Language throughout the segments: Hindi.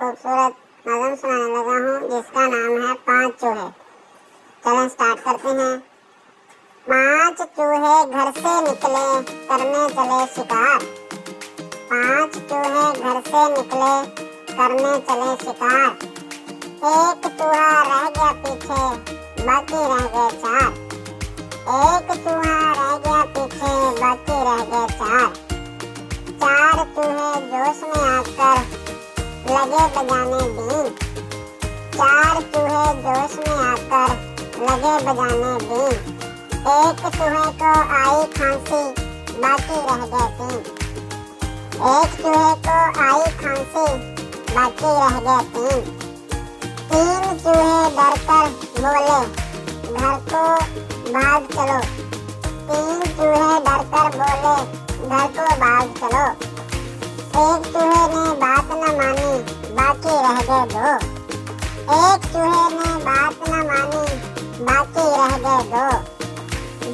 खूबसूरत नज़म सुनाने लगा हूँ जिसका नाम है 5 चूहे। चलें स्टार्ट करते हैं। 5 चूहे घर से निकले करने चले शिकार। 5 चूहे घर से निकले करने चले शिकार। एक चूहा रह गया पीछे बाकी रह गए 4। एक चूहा रह गया पीछे बाकी रह गए 4। 4 चूहे जोश में आकर लगे बजाने बीन। 4 चूहे जोश में आकर लगे बजाने बीन। एक चूहे को आई खांसी बाकी रह गए 3। एक चूहे को आई खांसी बाकी रह गए 3। 3 चूहे डरकर बोले घर को भाग चलो। 3 चूहे डरकर बोले घर को भाग चलो। एक चूहे ने बात न मानी बाकी रह गए 2। एक चूहे ने बात न मानी बाकी रह गए 2।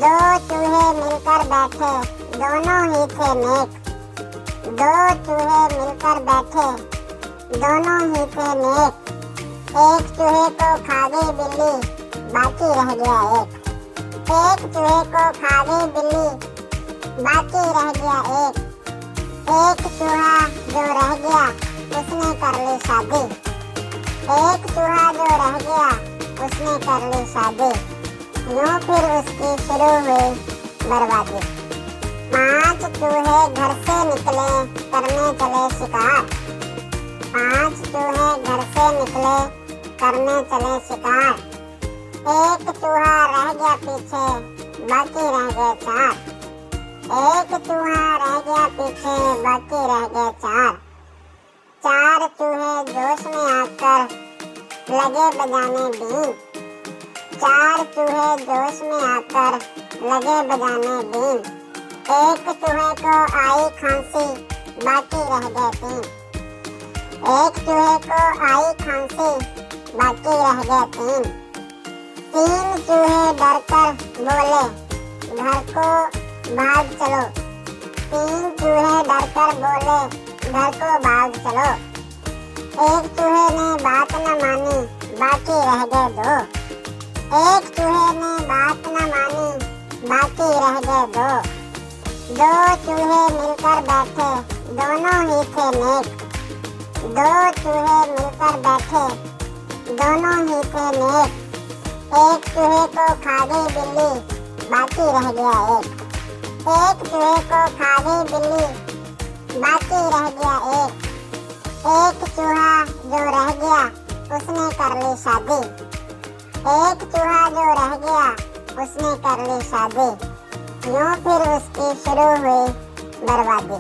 2 चूहे मिलकर बैठे दोनों ही थे नेक। 2 चूहे मिलकर बैठे दोनों ही थे नेक। एक चूहे को खा गई बिल्ली बाकी रह गया 1। एक चूहे को खा गई बिल्ली बाकी रह गया 1। एक चूहा जो रह गया उसने कर ली शादी। एक चूहा जो रह गया उसने कर ली शादी। यूं फिर उसकी शुरू हुई बर्बादी। 5 चूहे घर से निकले करने चले शिकार। 5 चूहे घर से निकले करने चले शिकार। एक चूहा रह गया पीछे बाकी रह गए 4। एक चूहा रह गया पीछे बाकी रह गए 4। 4 चूहे जोश में आकर लगे बजाने बीन। 4 चूहे जोश में आकर लगे बजाने बीन। एक चूहे को आई खांसी बाकी रह गए 3। एक चूहे को आई खांसी बाकी रह गए 3। 3 चूहे डरकर बोले घर को भाग चलो। 3 चूहे डरकर बोले घर को भाग चलो। एक चूहे ने बात न मानी बाकी रह गए 2। एक चूहे ने बात न मानी बाकी रह गए 2। 2 चूहे मिलकर बैठे दोनों ही थे नेक। 2 चूहे मिलकर बैठे दोनों ही थे नेक। एक चूहे को खा गई बिल्ली बाकी रह गया 1। एक चूहे को खा गई बिल्ली बाकी रह गया 1। एक चूहा जो रह गया उसने कर ली शादी। एक चूहा जो रह गया उसने कर ली शादी। यूं फिर उसकी शुरू हुई बर्बादी।